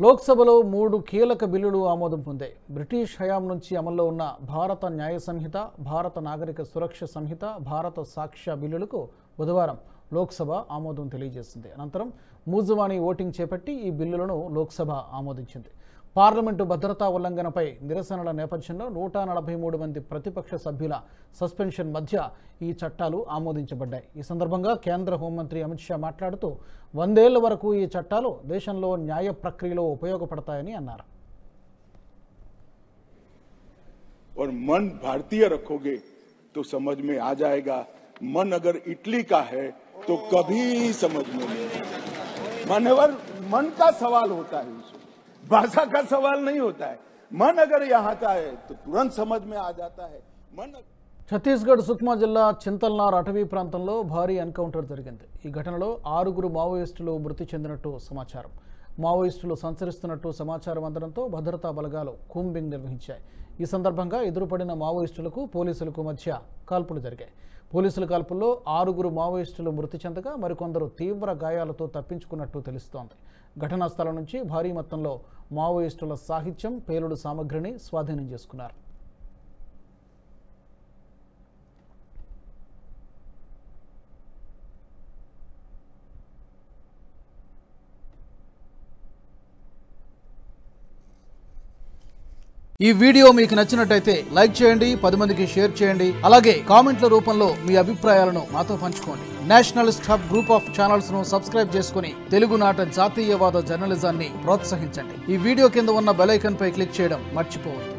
లోక్సభలో 3 కీలక బిల్లులు ఆమోదం పొందాయి. బ్రిటిష్ హయాం నుంచి అమల్లో ఉన్న భారత న్యాయ సంహిత, భారత నాగరిక సురక్ష సంహిత, భారత సాక్ష్య బిల్లులకు బుధవారం లోక్సభ ఆమోదం తెలియజేసింది. అనంతరం మూజువాణి ఓటింగ్ చేపట్టి ఈ బిల్లులను లోక్సభ ఆమోదించింది. పార్లమెంటు భద్రతా ఉల్లంఘనపై నిరసనల నేపథ్యంలో 143 మంది ప్రతిపక్ష సభ్యుల సస్పెన్షన్ మధ్య ఈ చట్టాలు ఆమోదించబడ్డాయి. ఈ సందర్భంగా కేంద్ర హోంమంత్రి అమిత్ షా మాట్లాడుతూ 100 ఏళ్ల వరకు ఈ చట్టాలు దేశంలో న్యాయ ప్రక్రియలో ఉపయోగపడతాయని అన్నారు. और मन भारतीय रखोगे तो समझ में आ जाएगा, मन अगर इटली का है तो कभी समझ में नहीं आएगा। मान्यवर, मन का सवाल होता है, भाषा का सवाल नहीं होता है। मन अगर यहाँ आता है तो तुरंत समझ में आ जाता है। मन ఛత్తీస్గఢ్ సుక్మా జిల్లా చింతల్నార్ అటవీ ప్రాంతంలో భారీ ఎన్కౌంటర్ జరిగింది. ఈ ఘటనలో 6 మావోయిస్టులు మృతి చెందినట్టు సమాచారం. మావోయిస్టులు సంచరిస్తున్నట్టు సమాచారం అందడంతో భద్రతా బలగాలు కూంబింగ్ నిర్వహించాయి. ఈ సందర్భంగా ఎదురుపడిన మావోయిస్టులకు పోలీసులకు మధ్య కాల్పులు జరిగాయి. పోలీసుల కాల్పుల్లో 6 మావోయిస్టులు మృతి చెందగా మరికొందరు తీవ్ర గాయాలతో తప్పించుకున్నట్టు తెలుస్తోంది. ఘటనా స్థలం నుంచి భారీ మొత్తంలో మావోయిస్టుల సాహిత్యం, పేలుడు సామగ్రిని స్వాధీనం చేసుకున్నారు. ఈ వీడియో మీకు నచ్చినట్టయితే లైక్ చేయండి, 10 మందికి షేర్ చేయండి. అలాగే కామెంట్ల రూపంలో మీ అభిప్రాయాలను మాతో పంచుకోండి. Nationalist hub group of channels ను సబ్స్క్రైబ్ చేసుకుని తెలుగునాట జాతీయవాద జర్నలిజాన్ని ప్రోత్సహించండి. ఈ వీడియో కింద ఉన్న బెల్ ఐకాన్ పై క్లిక్ చేయడం మర్చిపోవద్దు.